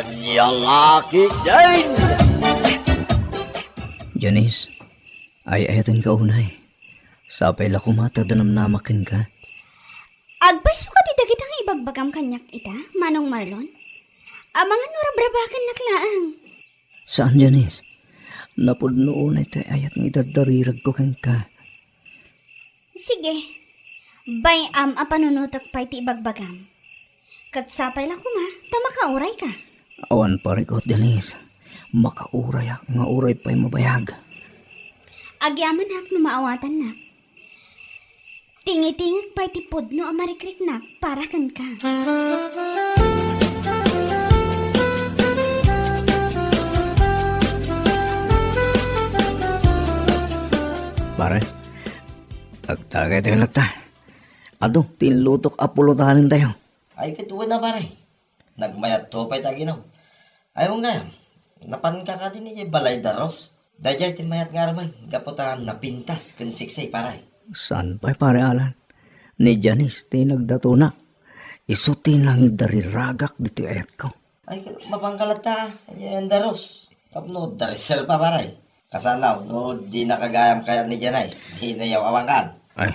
Anyang aki din! Janice, ay ayatan ka unay. Sapay la kumata danam namakin ka. Agbay so ka ti dagit ang ibagbagam kanyak ita, Manong Marlon? Amangan nurabrabakan naklaang. Saan Janice? Napudno unay tayo ayat ng idadarirag ko kang ka. Sige, bay apanunutak pa iti ibagbagam. Katsapay lang kuma, tamakauray ka. Awan parikot Janice. Makauray nga uray pa'y mabayag. Agyaman nak no maawatan nak. Tingi-tingig pa iti pudno amarikrik nak para kan ka. Pare, agtagay tayo lagta. Ado, tinlutok apulutahanin tayo. Ay, kituwa na pare. Nagmayat to pa'y taginaw. Ayaw nga, napan ka din niya balay daros. Dahil mayat nga ramay, gaputan na pintas kan siksay pare. Saan pa'y pare Alan? Ni Janice, tinagdatuna. Isutin lang idariragak dito ayat ko. Ay, mapangkalat ta, yan daros. Tapno, darisir pa pare. Kasanaw, no, di nakagayam kaya ni Janice. Di na yaw awangkan. Ay,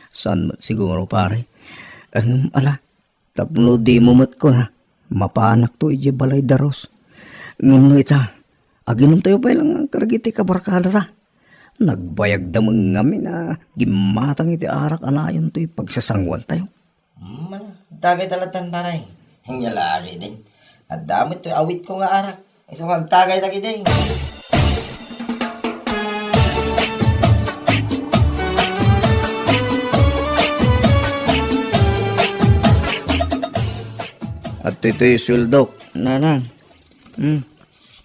saan mo siguro pare? Ala, tapno di mo mat ko na. Mapanak to iji balay daros. Ngano ita, aginom tayo pa lang karagiti kabarkada ta. Nagbayag damang ngami na gimatang iti arak anayon to'y pagsasangwan tayo. Tagay talatan pare. Hingyalari din. At damit to'y awit ko nga arak. Isang magtagay tagi din. At ito'y sweldo, nanang.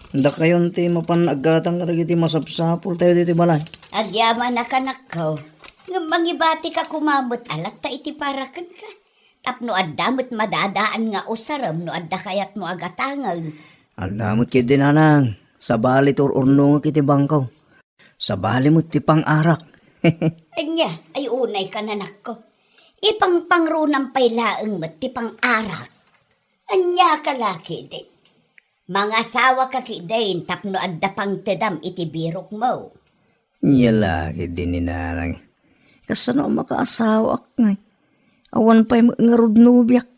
Handa kayon ti mapanagatang karagiti masapsapul tayo dito balay. Agyaman na kanak ko. Nga mangibati ka kumamot alat ta iti parakan ka. Tapno addamot madadaan nga usaram no adda kayat mo agatangag. Adamot kiti nanang, sa bali urno nga kiti bangkaw. Sa bali mo ti pang-arak. Anya, ay unay ka nanak ko. Ipang pangrunang paylaang mo ti pang-arak. Anya ka laki din. Mga asawa ka kidain tapno adda pang tedam iti birok mo. Yalaki din ni nanang. Kasano makaasawa nga. Awan pa'y nga rudnubiak.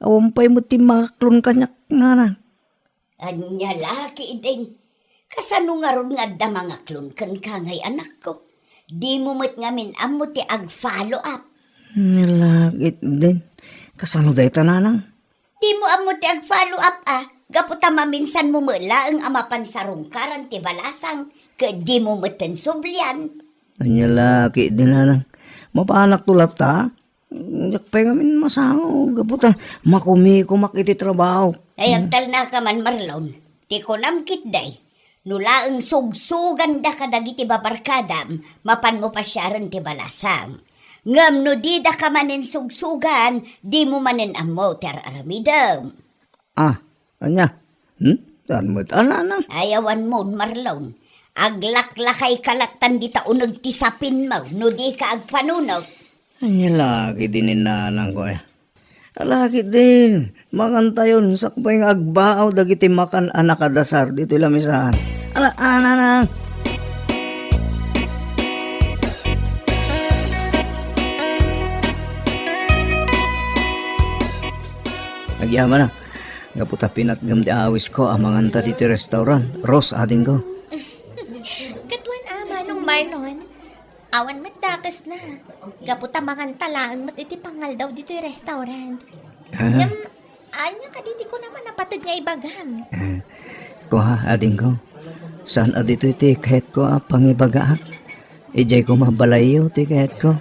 Awan pa'y mo ti makaklon kanyak nanang. Anya laki din. Kasano nga ron nga adda mga klon kan kangay anak ko. Di mo mo't ngamin amo ti ag-follow up. Yalaki din. Kasano dahi tananang? Di mo amo ti ag-follow up Gaputa maminsan mo mula ang amapan sa rungkaran ti balasang ka di mo meten sublian. Anya laki din nanang. Mapanak tulat ta. Yakpay ngamin masango. Gaputan makumikumak iti trabaho. Ay agtal na ka man Marlon. Ti ko namkit day. Nula ang sugsugan da kadagiti babarkadam. Mapan mo pa siyaran ti balasang. Ngam no di da ka manin sugsugan. Di mo manin amo ti aramidam. Anya? Saan mo't nanang? Ayawan mo, Marlon. Aglaklakay kalatan di taunag ti sapin mo, no di ka agpanunog. Anya laki din ni nanang ko eh. Laki din. Makantayon, sakpay nga agbaaw dagiti makan anak adasar dito lamisahan. Nanang. Nagyaman na. Gaputa pinatgam di awis ko amangan ta dito restaurant. Ros, ading ko. Katuan Manong Marlon. Awan matdakas na. Gaputa mangan talaan mat iti pangal daw dito yung restaurant. Anya ka diti ko naman napatid nga ibagam. Kuha, ading ko. Saan adito iti kahit ko pangibaga? Ijay ko mabalayo ti kahit ko.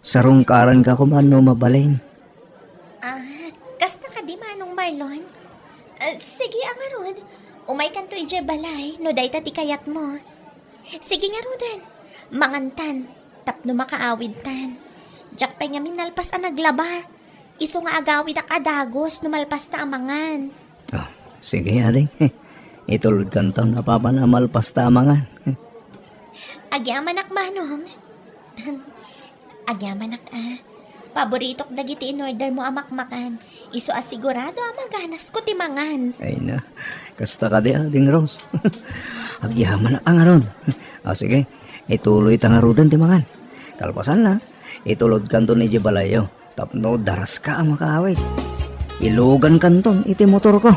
Sarungkaran ka ko man no mabalayin. Kasta ka di Manong Marlon? Sige ang arod. Umay kanto ije balay, no day ti kayat mo. Sige nga rodan. Mangantan, tapno makaawid tan. Jak pa nga minalpas ang naglaba. Iso nga agawid ak adagos, numalpas na amangan. Sige ading. Itulod kantaw na papanamalpas ta amangan. Agyaman ak Manong. Agyaman ak Paborito dagiti in order mo amakmakan. Iso asigurado amaganas ko timangan. Ay na, kasta ka di Ding Rose. Agyaman na ang aron. Sige, ituloy tangarudan ti mangan. Kalpasan na, itulod kanton ni Jibalayo. Tapno daras ka ang makaawit. Ilugan kanton iti motor ko.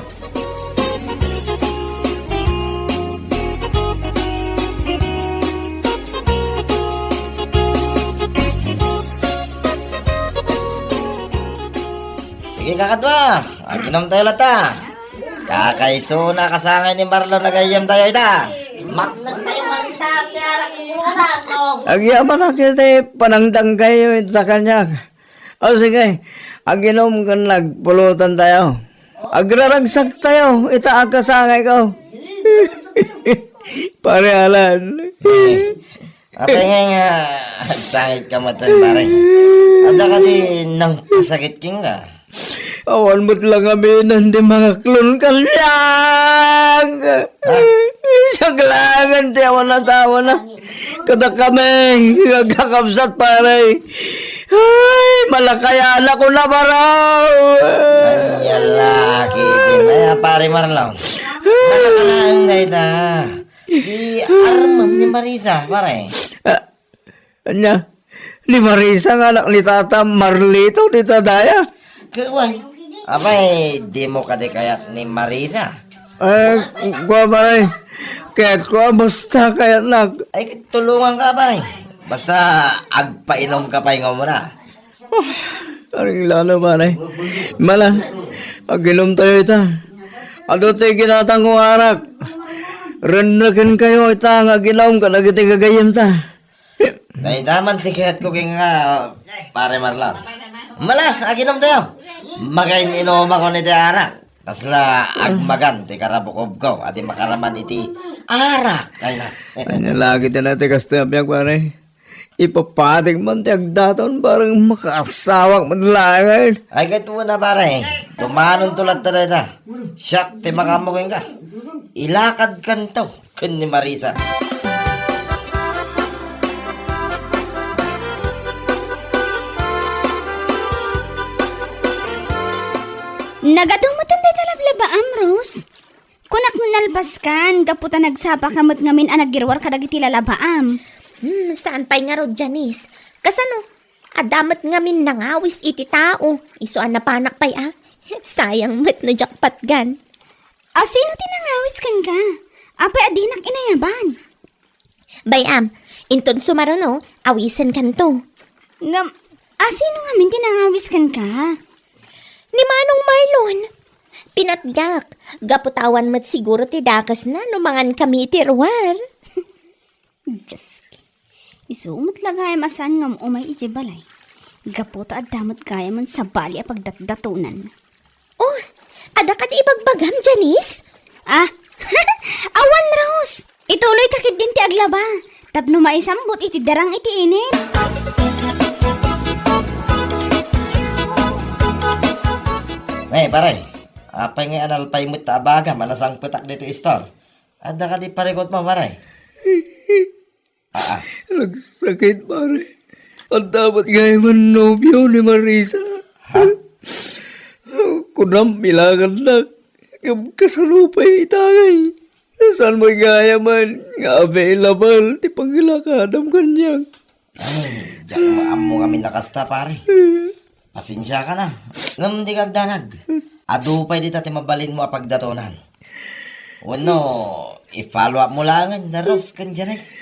Sige kakadwa, aginom tayo lata. Kakaiso na kasangay ni Marlon na gayam tayo ita. Maknan tayo malita ang tiarak imunan, no? Agyaman na kita panangdang kayo sa kanya. Sige, aginom ka nagpulutan tayo. Agraragsak tayo, ita kasangay ko. Pare Alan. Apa nga, sangit ka matan pare. Ada ka di nang pasakit king ka. Awan mo't lang kami ng di mga klon kalyang. Saglangan ti awan na tawa na. Kada kami, gagakapsat pare. Ay, malakayana ko na baraw. Yalaki din na pare Marlon. Malakalang na ita. Di armam ni Marisa pare. Anya, ni Marisa nga anak ni Tata Marlito ni Tadaya. Kaway. Abay, di mo kadikayat ni Marisa. Kuha pare. Kaya't kuha basta kaya't nag. Ay, tulungan ka pare. Basta agpainom ka pahinga mo na. Aring lalo pare. Mala, aginom tayo ita. Ado tayo ginatang kong arak. Rendakin kayo ita nga ginom ka nagitigagayim ta. Naitaman tikayat ko king pare Marlon. Mala, aginom tayo. Magain inom ako ni Tiara. Tasla agmagan ti karabukob ko. Ati makaraman iti arak. Ay na. Kanya lagi din natin kastuyapyak pare. Ipapatig man ti agdaton parang makasawak madlangan. Ay kahit mo na pare. Tumanon tulad ta rin. Siyak ti makamukin ka. Ilakad kanto. Kun ni Marisa. Nagadong matanda talablaba Rose. Kunak mo nalbaskan, kaputa nagsapa kamot ngamin anagirwar kadagiti lalabaam. Saan pa'y nga ro, Janice? Kasano, adamat ngamin nangawis iti tao. Iso napanak pa'y Sayang mat no jackpot gan. Sino tinangawis kan ka? Apay adinak inayaban. Bayam, inton sumarono, awisan kanto. Sino ngamin tinangawis kan ka? Ni Manong Marlon, pinatgak, gaputawan mat siguro ti dakas na numangan kami tirwar. Diyos ki. Isumot lagay masan ngam umay iti balay. Gaputa at damot kaya man sa bali a pagdatdatunan. Oh, ada ka ti ibagbagam, Janice? Awan Rose! Ituloy takit din ti aglaba. Tapno maisambot iti darang iti init. Pare. Apay nga analpay mo tabaga. Manasang petak dito store. Ada ka di paregot mo pare. Nagsakit pare. Ang dapat gaya man nobyo ni Marisa. Ha? Kunam milangan na. Kasalupay itangay. Saan mo gaya man nga available ti pangilakadam kanyang. Ay, diyan maamo kami nakasta pare. Pasensya ka na. Ngam di kagdanag. Adupay di tati mabalin mo apagdatonan. Uno, i-follow up mo langan na Rose kan Janice.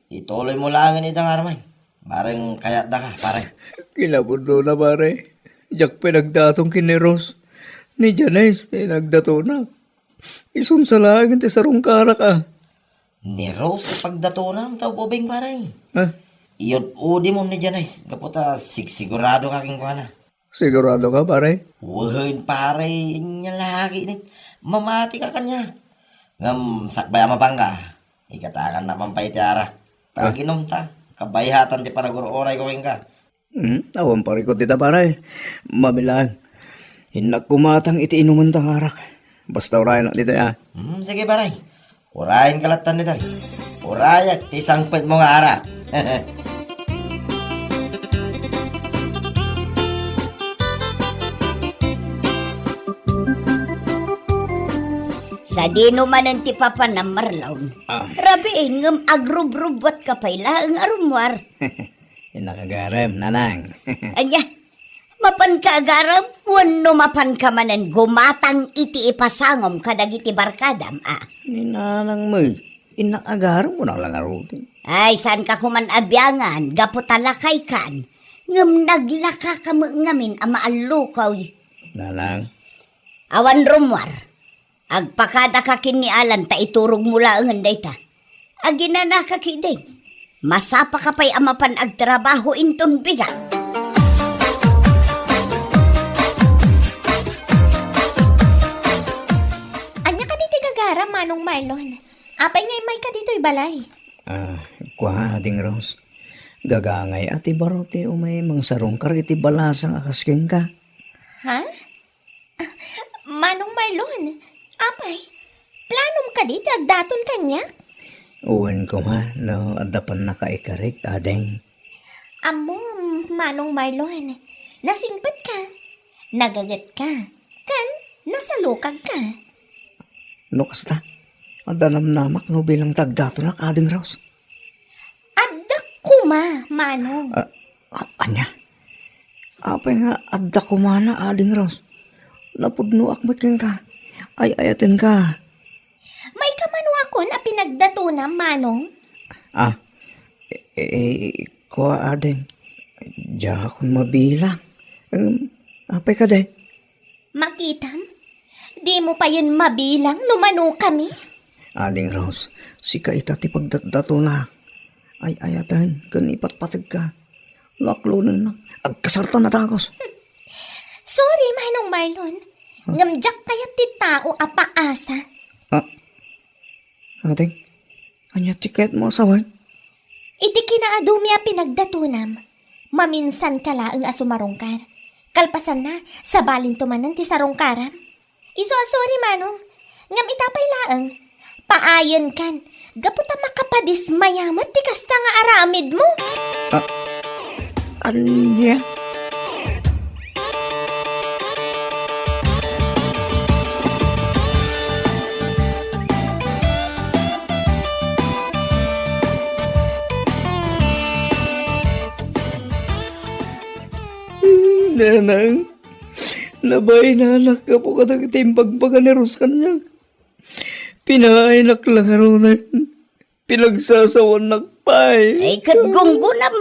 Ituloy mo langan itang armay. Barang kayat da ka, pare. Kinabundo na pare. Diyak pinagdatong kineros. Ni Janice na nagdato na. Isun sa langin ti sarong karak Ni Rose pagdatonan tao bobing pare. Ha? Iyot udi mo ni Janice. Kaputa sigurado kaking kuha na. Sigurado ka pare? Wuhin pare, niya lagi ni. Mamati ka kanya. Ngam sakbay mapangga. Ikatakan naman pa iti arak. Taginom ta. Kabayhatan ti panaguro oray ko ka. Awan pare ko tita pare. Mamilang. Hinak kumatang iti inuman tang arak. Basta urayan na dito ya. Sige pare. Urayan kalatan nito. Urayak ti sangpit mo nga arak. Sa dino manan ti papa na marlaon. Rabiin ngam agrubrubot ka payla ang arumwar. Inakagarem, nanang. Anya, mapan ka agaram, wano mapan ka manan gumatang iti ipasangom kadagiti barkadam, Ninanang mo, inakagarem mo na lang arutin. Ay, saan ka kuman abyangan, gaputalakay kan. Ngam naglaka ka mo ngamin ama alukaw. Nanang, Awan rumwar. Agpakada ka kin ni Alan ta iturog mula ang handay ta. Aginana ka kiday. Masapa ka pa'y amapan agtrabaho inton biga. Anya ka diti gagara, Manong Marlon. Apay ngay may ka dito'y balay. Kwa ding Rose. Gagangay ati barote umay mang sarong kar iti balasang akasking ka. Ha? Manong Marlon, apay, planom ka diti agdaton kanya? Uwan ko ha, no, adapan na kaikarik, adeng. Amo, Manong Marlon, nasingpat ka, nagagat ka, kan, nasalukag ka. No kasta, adanam namak no bilang tagdato na kading Rose. Adda kuma, Manong. Anya? Apay nga, adda kumana ading Rose. Napudno akmat kang ka. Ay ayatin ka. May kamano ako na pinagdatuna, Manong. Kuha adeng. Diyan akong mabilang. Apay ka de. Makitam, di mo pa yun mabilang numano kami? Ading Rose, si kaita ti pagdatdato na. Ay ayatan, kanipat patag ka. Laklo na agkasarta na takos. Sorry, Manong Marlon. Ngamjak kaya ti tao apaasa. Adeng, anya tiket mo asawan? Iti kinaadumi a pinagdatunam. Maminsan kala ang asumarongkar. Kalpasan na, sa balin tumanan ti sarongkaram. Sorry, Manong. Ngam itapay laang. Paayan kan. Gaputa makapadismayamat ti kasta nga aramid mo. Anya? Nanang, nabay na anak ka po katang timbagbaga ni Ros kanyang. Pinainak lang harunan. Pinagsasawan nakpay. Ay, kagunggunam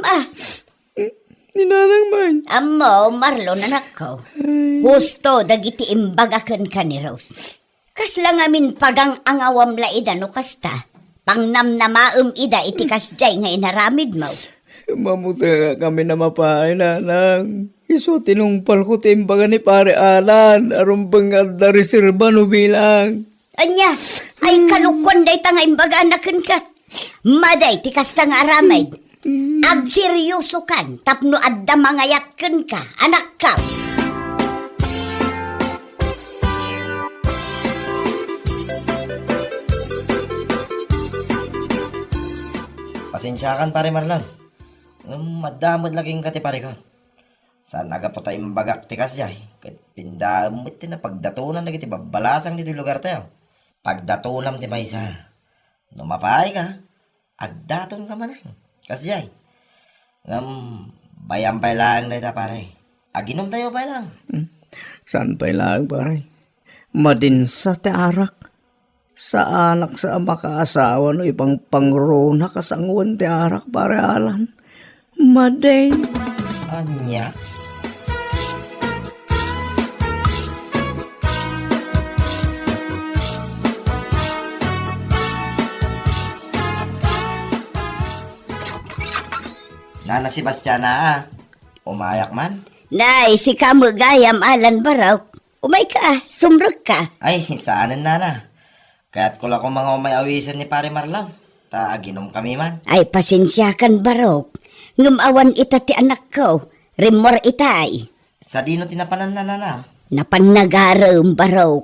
Ninanang man. Amo, Marlon anak ko. Gusto dagiti imbagakan ka ni Rose. Kasla ngamin pagang angawam la ida no kasta. Pangnamnamaem ida iti kasjay nga inaramid mo. Mamuta nga kami na mapay, nanang. Iso tinungpal ko timbaga ni pare Alan. Arumbang da reserva no bilang. Anya, ay kalukon day ta nga imbaga anakan ka. Maday ti kasta nga aramid. Agseryoso kan, tapno adda mangayatken ka, anak ka. Pasensyakan pare Marlon. Madamod laging kati pare ko. Saan nagaputa imbagak ti kasjay. Kat pindamot ti na pagdatunan na kiti babalasang dito lugar tayo. Pagdatunam ti maysa. Numapay ka. Agdaton ka man kasjay. Bayam pa lang na ita pare. Aginom tayo pa lang. Saan pa ilang pare? Madinsa te arak. Sa anak sa makaasawa no ipang pangrona kasanguan te arak pare Alan. Maday. Anya? Nana si Bastiana umayak man? Nay, si kamo gayam Alan Baraw. Umay ka, sumrog ka. Ay, saanan nana? Kaya't ko lang kung mga umay awisan ni pare Marlaw. Ta aginom kami man. Ay, pasensyakan Baraw. Ngumawan ita ti anak ko. Rimor itay. Sa dino tinapanan na nana? Napanagaram Baraw.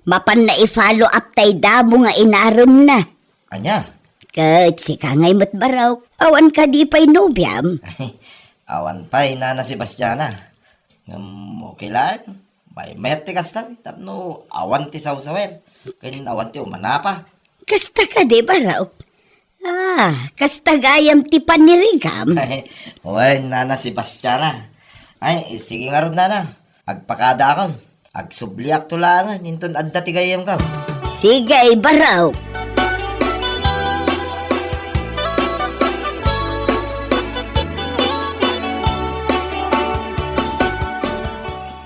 Mapan na i-follow up tay damo nga inaram na. Anya? Kat si kangay mat Baraw. Awan ka di pa'y nobyam. Ay, awan pa'y nana si Bastiana. Okay lang. May met ti kastam. Tapno awan ti sawsawer. Kaya awan ti umanapa. Kasta ka di ba raw? Kasta gayam ti panirigam. Uy, nana si Bastiana. Ay, sige nga ron nana. Agpakada akon. Agsubliak tulangan. Ninton adda ti gayam ka. Sige ay baraw.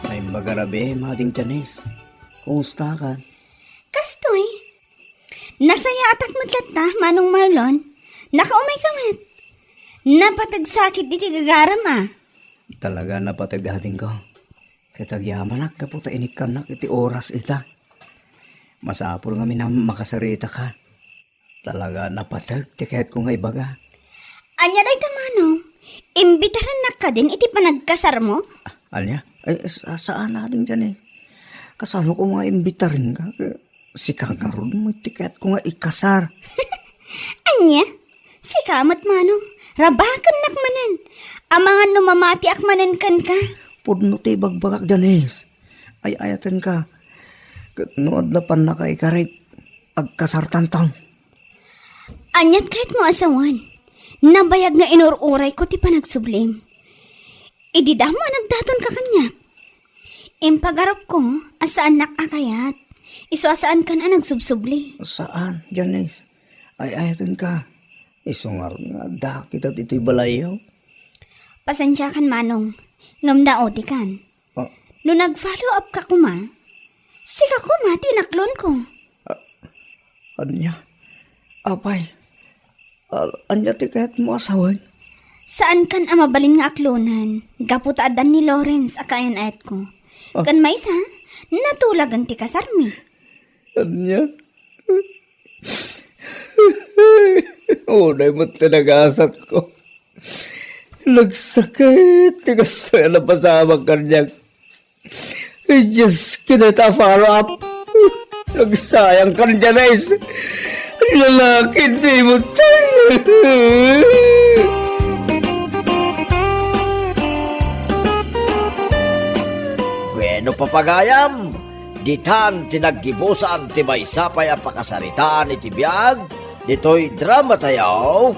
May magarabi, mating Janice. Kumusta ka? Kastoy. Nasaya atak matlat na, Manong Marlon. Nakaumay kamat. Napatagsakit iti gagaram Talaga napatagating ko. Kitagyaman kaputa inikan na iti oras ita. Masapul nga na makasarita ka. Talaga napatag, tiket ko nga ibaga. Anya day Manong. Imbitaran na ka din iti panagkasar mo? Anya? Ay, saan natin dyan eh? Kasano ko mga imbitarin ka? Si Kangarod mo tiket ko nga ikasar. Anya? Si kamat Manong. Rabakan nakmanan. Amangan numamati akmanan kan ka. Pudno ti bagbagak Janice. Ay ayatan ka. Nood na pan na kay karik. Agkasar tantang. Anyat kahit mo asawan. Nabayag nga inururay ko ti panagsublim. Idida mo nagdaton ka kanya. Impagarap ko, asaan nakakayat. Iso asaan ka na nagsubsubli. Saan Janice? Ay ayatan ka. Isungar nga dakit at ito'y balayaw. Pasensya kan Manong. Ngam na odi kan. Oh, No nag-follow up ka kuma, sika kuma tinaklon ko. anya? Apay. Anya ti kahit mo asawan? Saan kan amabalin nga aklonan? Gaputa adan ni Lawrence akayan ayat ko. Kan may isa, natulagan ti kasarmi. Anya? Unay mo tinagasat ko. Nagsakit. Tigas na yan pasamang kanyang. Ay, Diyos, kinita follow up. Nagsayang ka niya, Nice. Lalaki, di mo tayo. Bueno papagayam, ditan tinaggibusan ti may sapay ang pakasaritaan iti biyag, dito'y drama tayo,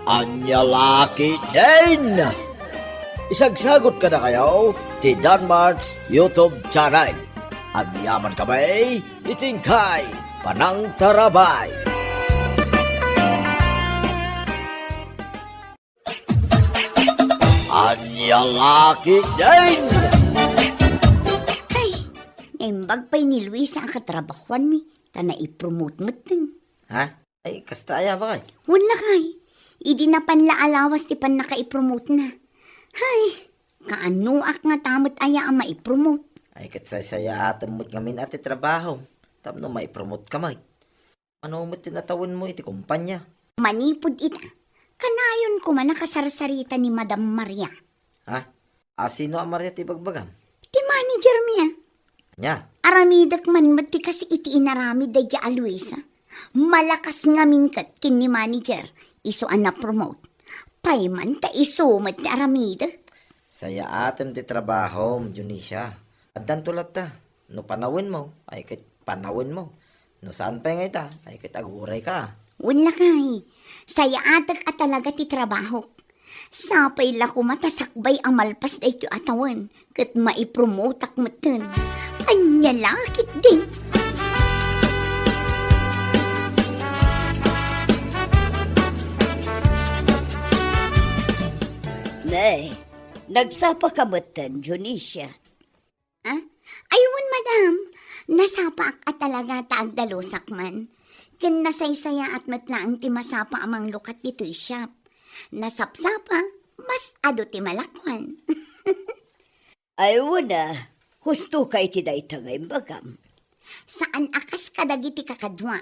anya laki din. Isagsagot ka na kayo, ti Danmar's YouTube channel. At yaman kamay, itingkay, panang tarabay. Anya laki din. Ay, naimbag pa'y ni Luisa ang katrabahuan mi. Tana i-promote mo tin. Ha? Ay, kastaya ba kay? Wala kay. Idi na panlaalawas ti pan naka-i-promote na. Hay, kaanuak nga tamot aya ang ma-i-promote. Ay, katsaya atan mo't ngamin ati trabaho. Tapno maipromote ka may. Ano mo tinatawin mo iti kumpanya? Manipod ita. Kanayon ko man nakasarsarita ni Madam Maria. Ha? Sino ang Maria ti bagbagam? Ti manager miya. Nya? Aramidak man mati kasi iti inarami da ja Luisa. Malakas nga minkat kin ni manager. Iso ang na-promote. Payman ta iso mati aramida. Saya atin ti trabaho, Junisha. Adan tulad ta. No panawin mo, ay kit panawin mo. No saan pa nga ita, ay kit aguray ka. Wala kay. Saya atak at talaga ti trabaho. Sapay la ko matasakbay ang malpas da ito atawan. Kat maipromote ak matan. Anya lakit din. Nay, nagsapa ka matan, Junisha. Ah? Ayun, madam. Nasapa ak at talaga taagdalusak man. Ken nasaysaya at matlaang ti masapa amang lukat dito shop. Nasapsapa, mas ado ti malakwan. Ay wala, husto ka iti day tagay bagam. Saan akas kadagiti kakadwa?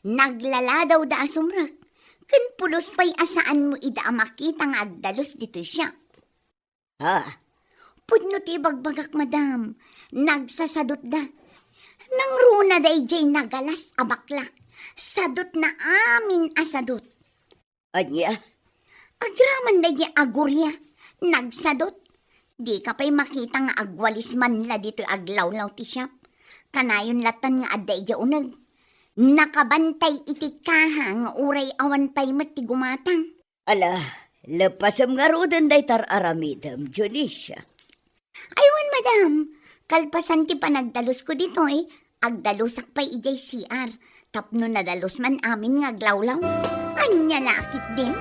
Naglala daw da asumrak. Ken pulos pa'y asaan mo ida makita nga agdalos dito siya. Pudno ti bagbagak madam, nagsasadot da. Nang runa day jay nagalas abakla. Sadot na amin asadot. Anya? Agraman day di agurya. Nagsadot. Di ka pa'y makita nga agwalis man la dito aglawlaw ti shop. Kanayon latan nga aday di unag. Nakabantay iti kahang uray awan pay met ti gumatang. Ala, lepasam nga rodan day tar aramidam, Junisha. Aywan madam, kalpasan ti panagdalos ko dito agdalusak pa'y ijay CR. Tapno nadalos man amin nga glawlaw. Anya lakit din.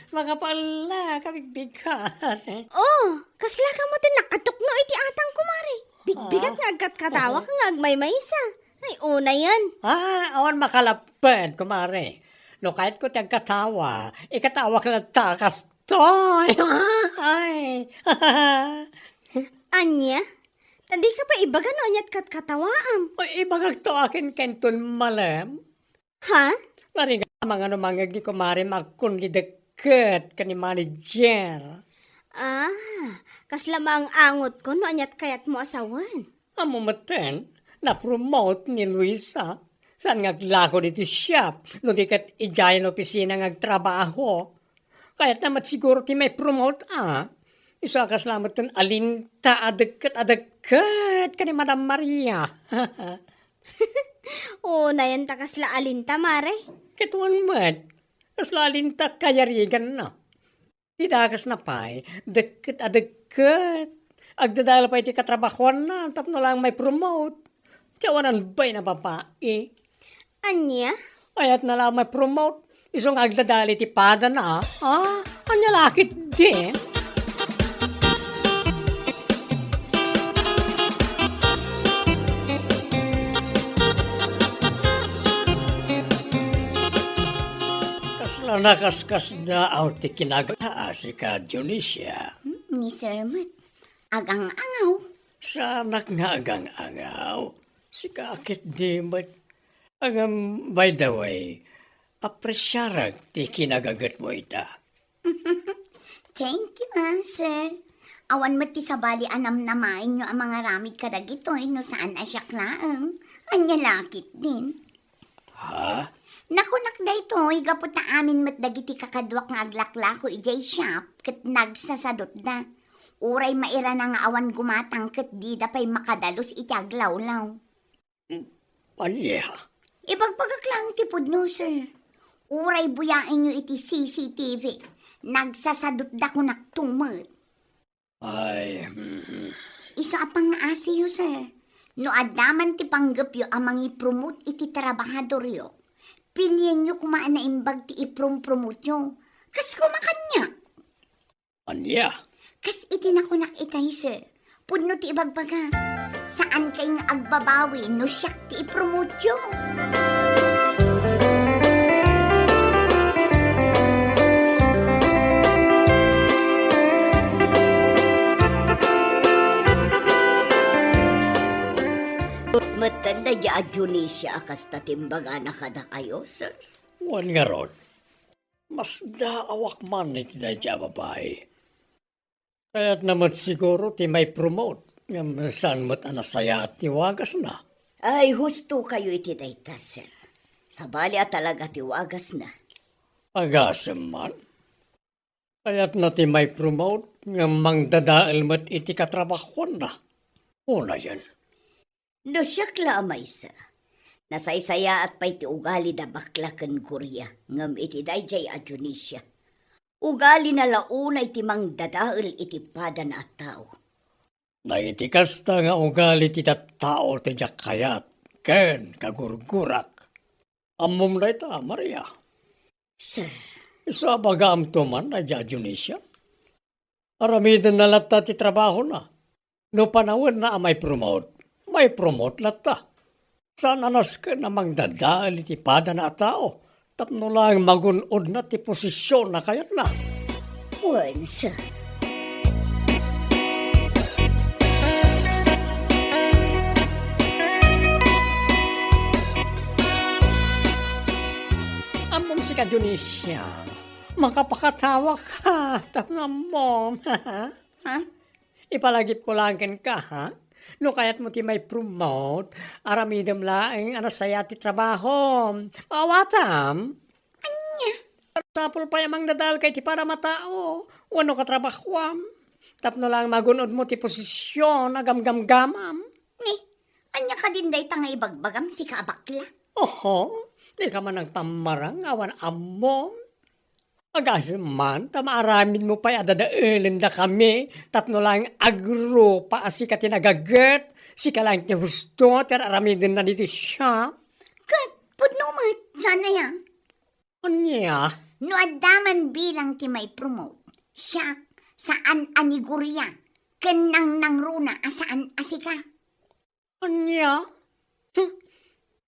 Mga pala, kabigbigan. Oh, kasla ka mo din nakatukno iti atang kumari. Bigbigat nga agkat katawa ka nga agmay-maysa. Ay, una yan. Awan makalapad, kumare. No, kahit ko tiyang katawa, ikatawa ka na takas toy. Ay. Anya, tadi ka pa ibaga no anyat kat katawaam. Ay, ibagag to akin kenton malam. Ha? Lari nga mga numangag ni kumare magkundi deket ka ni manager. Kasla ang angot ko no anyat kayat mo asawan. Amo maten, na-promote ni Luisa. Saan ngaglako dito shop, no di kat ijayan opisina ngagtrabaho. Kaya't naman siguro ti may promote Isa ka salamat ten alinta adeket ka ni Madam Maria. Na yan ta kasla alinta mare. Kituan mat, kasla alinta kayarigan na. Tidakas na pa'y, deket. Agdadala pa iti katrabahuan na, tapno lang may promote. Kawanan ba'y na babae? Anya? Ayat na lang may promote. Isong agdadali ti pada na, anya lakit din. Kasla nakaskas na out ti kinagaasi ka, Junisha. Ni Sir Mat, agang-angaw. Sa anak nga agang-angaw, si kakit di mat. By the way, apresyarag ti kinagagat mo ita. Thank you, sir. Awan mat ti sabali anam na main nyo ang mga ramid kadagitoy no saan asyak laang. Anya lakit din. Ha? Nakunak da ito, igapot na amin mat dagiti kakadwak nga aglaklako ijay shop, kat nagsasadot da. Uray maira na nga awan gumatang kat di da pa'y makadalos iti aglawlaw. Anya? Ipagpagaklang tipod no, sir. Uray buyain nyo iti CCTV. Nagsasadot da ko naktumot. Ay, Isa apang nga asiyo, sir. No adaman ti panggap yo amang ipromote iti trabahador yo. Pilyen nyo kumaan na imbag ti iprom-promote nyo. Kas kumakanya. anya? Kas itinakunak itay, sir. Pudno ti ibagbaga. Saan kay nga agbabawi no siyak ti ipromote nyo? Matanda ya Junisha akas tatimbaga na kada kayo, sir. Wan nga ron. Mas daawak man iti na dya babae. Kaya't naman siguro ti may promote. Ngam saan mo't anasaya at tiwagas na. Ay, husto kayo iti dayta, sir. Sabali at talaga tiwagas na. Agasam man. Kaya't na ti may promote. Ngam mangdadaal mo't iti katrabahuan na. Una yan. No siyakla amaysa. Nasaysaya at pa'y ti ugali da bakla ken Korea. Ngam iti dayjay a Junisha. Ugali na launa iti mangdadaal iti pada na at tao. Naitikas ta nga ugali ti tao ti jakayat. Ken kagurgurak. Amom na ita, Maria. Sir, Isa bagam to man na dya Junisha. Aramidan na lata ti trabaho na. No panawin na may promote lata. Saan anas ka namang dadali ti pada na tao. Tapno lang magunod na ti posisyon na kayat na. wan, sir. Among si ka Junisha. Makapakatawa ka. Tapno mo. Ha? Ipalagip ko lang ka, ha? No kayat mo ti may promote, aramidem laeng anasaya ti trabaho. Awatam. Anya? Sapol pa yamang dadal kay ti para matao. Wano ka trabahwam. Tapno lang magunod mo ti posisyon agamgamgamam. Ni, anya ka din day tanga ibagbagam si kaabakla. Oho, di ka man nagpamarang awan ammo. Agasaman, tamaaramin mo pa adadaelin da kami. Tapno lang agro pa si ka tinagaget. Si ka lang ti gusto, tiraramidin na dito siya. Kat, pudnumat, sana yan. Anya? No adaman bilang ti may promote. Siya, saan anigurya. Kenang nang runa asaan asika. Anya?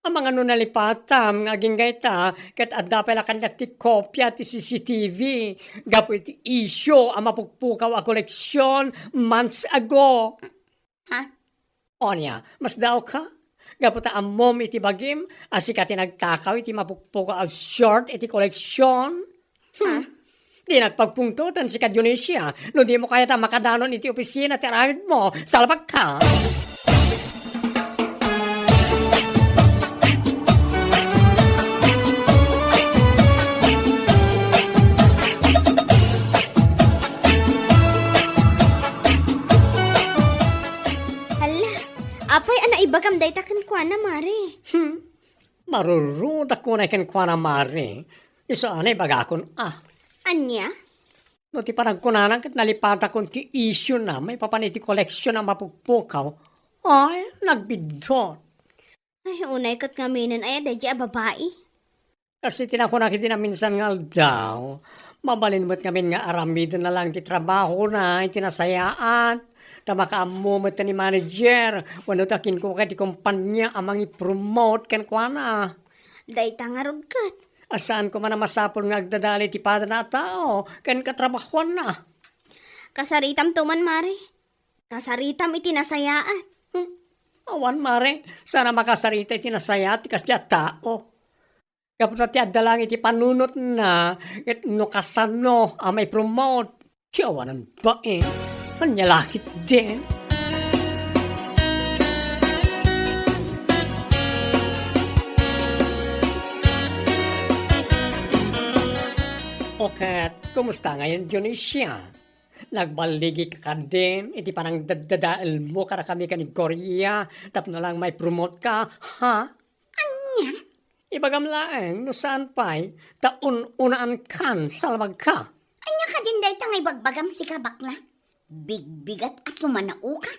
Ang mga nalipatam, aging gaita, kat adda pala kandak ti kopya ti CCTV. Gapo iti isyo, ang mapukpukaw a koleksyon months ago. Ha? Onya, mas daw ka? Gapo ta amom iti bagim, asika ti nagtakaw iti mapukpukaw a short iti koleksyon. Di nagpagpungtutan si Kadyonesia, no di mo kaya ta makadanon iti opisina ti aramid mo, salbag ka. Hala, apay ana ibagam day taken kwa na, Mare. Marurud ako na ikan kwa na mari. Iso anay bagakon Anya? No ti parang kunanan kat nalipata kon ti issue na may papaniti koleksyon ang mapugpukaw. Ay, nagbidot. Ay, unay kat ngaminan ay aday a babae. Kasi tinakunakiti na minsan nga daw. Mabalin mo't kami nga aramid na lang ti trabaho na itinasayaan. Tamakaamu mo't ni manager. Wano takin ko kay ti kumpanya amang i-promote ken kwa na. Day tangarod kat. Asaan ko man na masapol nga agdadali ti pada na tao. Ken katrabahuan na. Kasaritam tuman, Mare. Kasaritam itinasayaan. Awan mare, sana makasarita iti nasaya ti kasya tao. Kapag ti adalang iti panunot na, it no kasano, may promote. Ti awanan ba Kanyalakit din. Okay, kumusta ngayon, Dionisio? Nagbaligi ka din, iti parang dadadaal mo kara kami ka ni Korea, tapno lang may promote ka, ha? Anya? Ibagam laeng, no saan pa'y, taun-unaan kan, salwag ka. Anya ka din day tanga ibagbagam si kabakla. Bigbigat asuman na uka.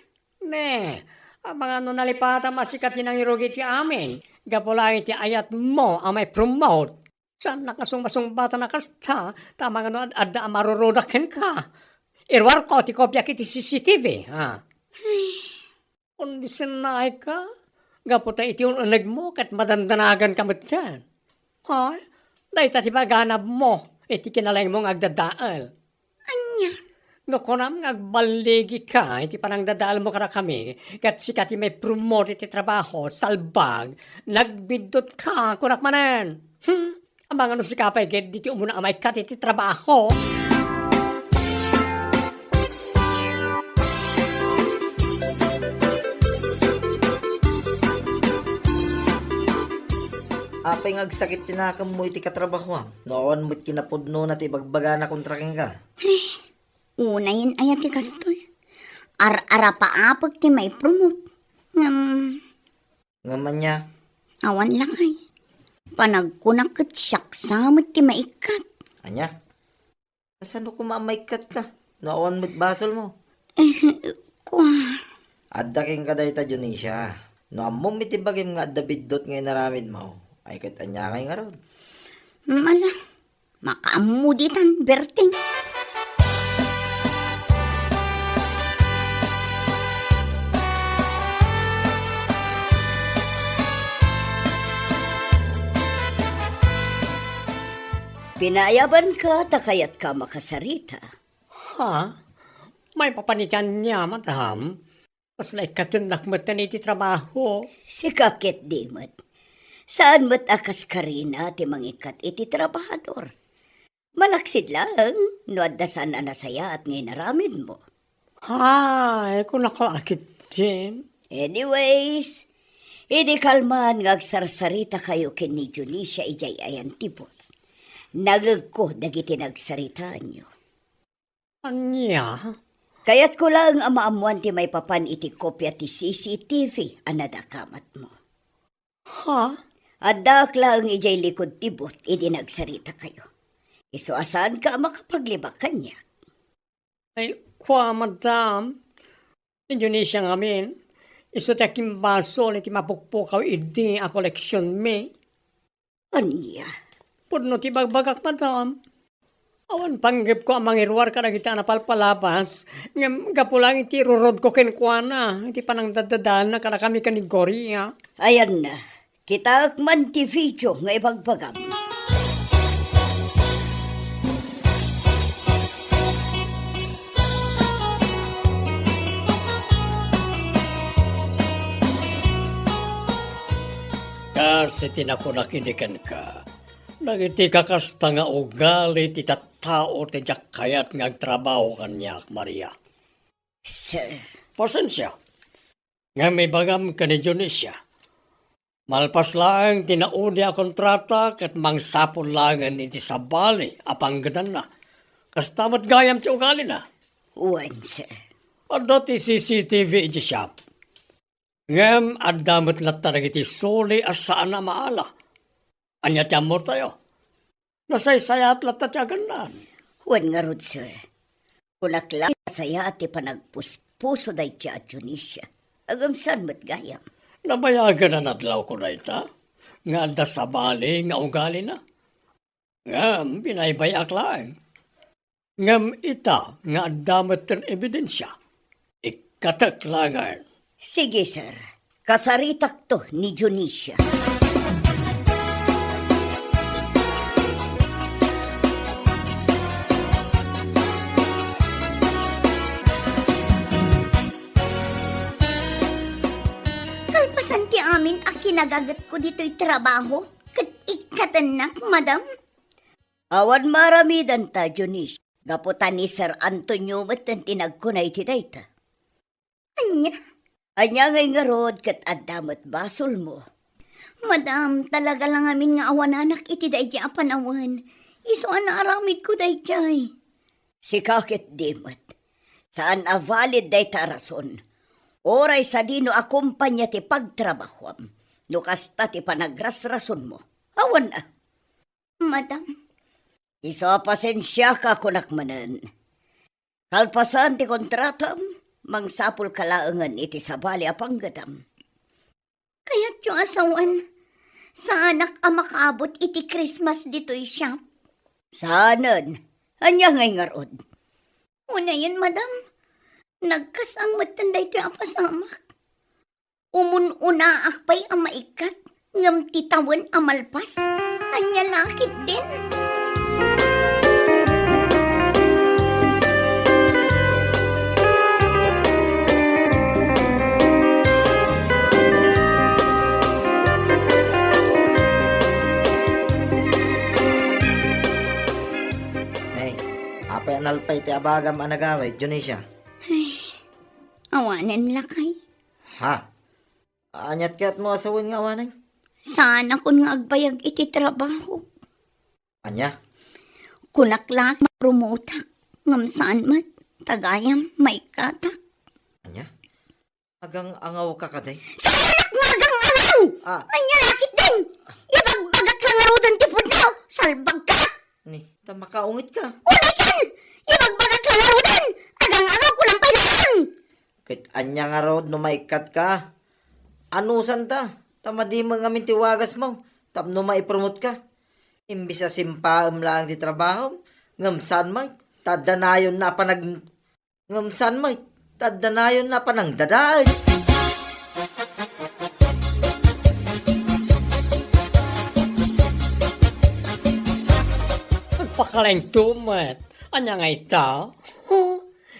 Ne, ang mga nalipata masikat yun ang irugi ti amin, gapula iti ayat mo ang may promote. Saan nakasungmasungbata na kasta, tama nga no adda amarurudakin ka. Irwar ko, ti kopya kiti CCTV, ha? Kundi sinay ka, gaputa iti ununag mo, kat madandanagan ka mo dyan. Ha? Dahil tati baganab mo, iti kinalang mong agdadaal. Anya? No, kunam ngagbaligi ka, iti parang dadaal mo kara kami, kat sikati may promote iti trabaho, salbag, nagbidot ka, kunak manen. Ang mga no sikapay, kat diti umuna amay kat iti trabaho. Apay ngagsakit tinakam mo iti katrabaho. Noon mo't kinapudno na ti bagbaga na kontraking ka. Unayin ayat ti kastoy. Ar-ara paapag ti may promote. Ngaman niya, Awan lakay. Panagkunak kat siyak samot ti maikat. anya? Kasano kumamaikat ka? Noon mo't basol mo. Kwa. Adda king kadayta Dionisio. No amom iti bagim nga adda biddot ngay naramid mo. Ay kat anya kay nga ron. Mala. Makaamuditan, Berting. Pinayaban ka, takayat ka makasarita. Ha? May papanikan niya, madam. Mas naikatundak mo iti trabaho. Si kakit dimot. Saan mo't akas ka rin ti mangikat iti trabahador? Malaksid lang, no adda saan na nasaya at ngayon naramid mo. Hay, kung nakalakit din. Anyways, idi kalman ngagsarsarita kayo ken ni Junisha ijay ayan tibot. Nagag ko dagiti nagsaritaan nyo. Anya? Kaya't ko lang amaamuan ti may papan iti kopya ti CCTV anadakamat mo. Ha? Adak lang ijay likod tibot idi nagsarita kayo. Iso asan ka makapaglibak kanya? Ay, kwa, madam. Indonesia ngamin. Iso taking baso ni ti mapukpukaw idi a koleksyon me. Anya? Pudno ti bagbagak, madam. Awan panggip ko ang mangirwar ka na kita napalpalabas. Ngam gapulang iti rurod ko kenkwana. Iti panang dadadaan na kada kami kanigorya. Ayan na. Kita akman ti video nga ibagbagam. Kasi tinakunakindikan ka. Nagiti kakasta nga ugali ti tattao ti jakayat nga agtrabaho kanya, Maria. Sir, Pasensya. Nga may bagam ka ni Junisha. Malpas lang tinaudi a kontrata kat mangsapon langan iti sabali apanggadan na. Kastamat gayam ti ugali na. uwan, sir. Ado ti CCTV iti shop. Ngem adamot latta iti soli asaan na maala. Anya ti amor tayo. Nasaysayat latta ti aganan. Uwan nga rod, sir. Kunakla saya ati panagpuspuso day ti at Junisha. Agamsan mo't gayam. Nabayagan na nadlaw ko na ita. Nga da sabali nga ugali na. Ngem pinaybayak lang. Ngem ita nga adamot ten ebidensya. Ikatak langan. Sige, sir. Kasaritak to ni Junisha. Kalpasan ti amin a kinagagat ko dito'y trabaho. Kat ikatanak, madam. Awan maramidan ta, Junisha. Gaputan ni Sir Antonio matan tinagkunay ti dayta. Anya, Anya ngay nga rod kat adamot basol mo. madam, talaga lang amin nga awananak iti dayjay a panawan. Iso ana aramid ko dayjay. Si kakit dimot. Saan a valid day ta rason. Oray sa dino akumpanya ti pagtrabahwam. No kasta ti panagrasrason mo. Awan na. Madam, Iso pasensya ka kunakmanan. Kalpasan ti kontratam, mangsapul kalaangan iti sabali apanggadam. kaya't yung asawan. Sa anak a makaabot iti Christmas dito'y shop. Saanan? Anya ngay nga rod. Una yun, madam. Nagkasang matanday ito'y apasamak. Umun-una akpay ang maikat. Ngam titawan amalpas. Anya lakit din. Hey, apay analpay ti abagam anagaway, Junisha. Awanan lakay. Ha? Anyat ka't mo asawan nga awanay? Sana kun nga agbayag iti trabaho. Anya? Kunaklak mapromotak. Ngam saan mat. Tagayam may katak. Anya? Agang angaw ka kaday? Magang alaw! Ah, Anya lakit din! Ibagbagak lang arudan tipod na! Salbag ka! ni, makaungit ka. Unay kan! Ibagbagak lang arudan! Agang alaw ko lang pailasan! Kit anya nga rod no maikat ka. Anusan ta? Tamadi mo nga tiwagas mo. Tapno maipromote ka. Imbis sa simpaam lang di trabaho. Ngamsan mo. Tadanayon na panag... Ngamsan mo. Tadanayon na panang daday. Pagpakalang tumat. Anya nga ita.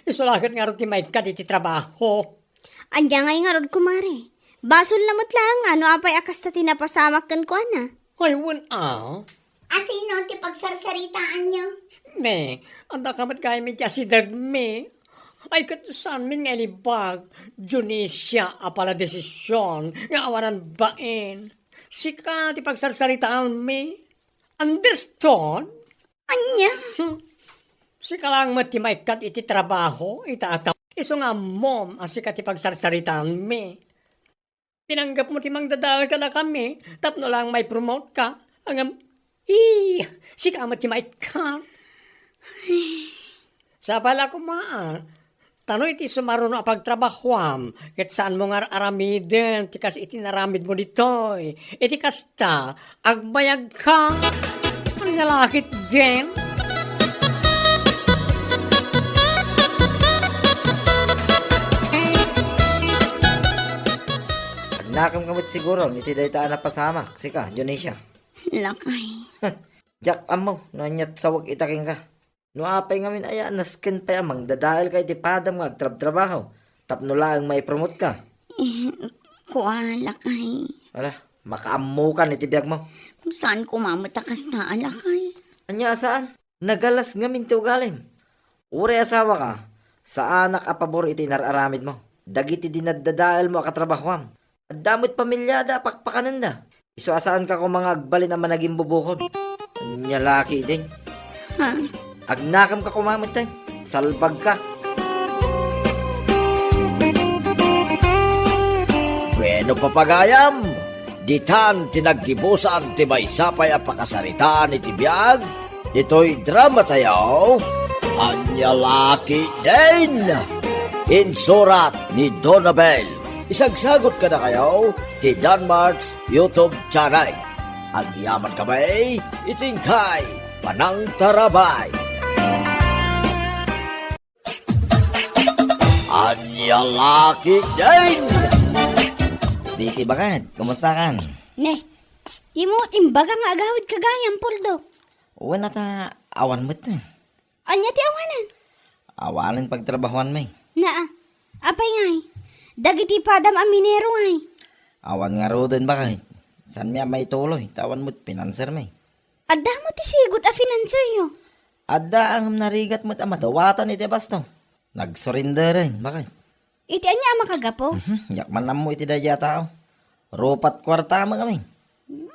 Isulakit nga rin ti may ka iti trabaho. Anya ngay nga rod kumare. Basol namot lang, ano apay akas ta tinapasamak kan ko na. Ay, wala. Asino ti pagsarsaritaan niyo? Me, anda kamat kaya mi siya si Dagme. Ay katasan min nga libag, Junisya apala desisyon, nga awanan bain. Sika ti pagsarsaritaan mi. Understood? Anya? Sika lang matimay kat iti trabaho, itataw. Iso nga mom, asika ti pagsarsaritaan mi. Pinanggap mo timang dadal ka na kami, tapno lang may promote ka. Ang sika matimay ka. Sa pala kumaan, tano iti sumaruno a pagtrabahuam, ket saan mo nga aramiden, tikas iti naramid mo ditoy. Iti kasta, agbayag ka, ang nalakit din. Agnakam kamot siguro, iti dayta na pasamak. Sika, Junisya. Lakay. Jak amo, nanyat sawag itaking ka. No apay ngamin aya, naskin pa amang dadahil kay ti padam nga agtrab-trabaho. Tapno lang may promote ka. Kuha, lakay. Wala, makaamukan iti biyag mo. Kung saan kumamatakas na, lakay. Anya saan? Nagalas ngamin ti ugalim. Ure asawa ka, sa anak a pabor iti nararamid mo. Dagiti dinadadaal mo akatrabahoam. At damot pamilyada, pakpakananda. Iso asaan ka kung mga agbalin ang managing bubukod. Anya laki din. Ha? Agnakam ka kumamit tayo. Salbag ka. Bueno papagayam, ditan tinaggibusan ti maysapay a pakasaritaan iti biag, dito'y drama tayo, anya laki din. Insurat ni Donabel. Isagsagot ka na kayo ti Danmarks YouTube channel. Agyaman kamay, itingkay, panang tarabay. Anya laki din. Vicky Bakad, kumusta kan? Ne, imo imbaga nga agawid kagayang puldo. Uwan na ta, awan mo ta. Anya ti awanan? Awalan pagtrabahuan may. Naa, apay ngay. Dagiti padam aminero ngay. Awan nga ro din bakit? San miya may tuloy, tawan mo't pinanser may. Adda mo ti sigot a financer yo. Adda ang narigat mo't amadawatan iti basto. Nagsurrender rin, bakit? Iti anya makagapo. Yakman na mo iti dadya tao. Rupat kwarta mo kami.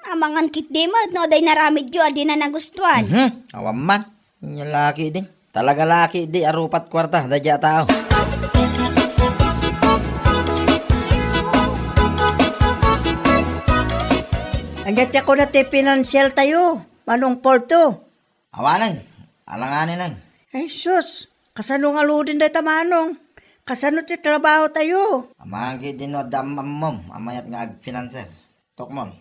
Amangan kit di mo, no, day naramid yo, adi na nagustuhan. Awan man. Yung laki din. Talaga laki di, arupat kwarta, dadya tao. Andiyan ako na ti financial tayo. Manong Porto. Awanan, alanganin lang. Ay sus, kasano nga ludin da tamanong? Kasano ti trabaho tayo? Amagi din no damamom, amayat nga ag-financer. Tokmon.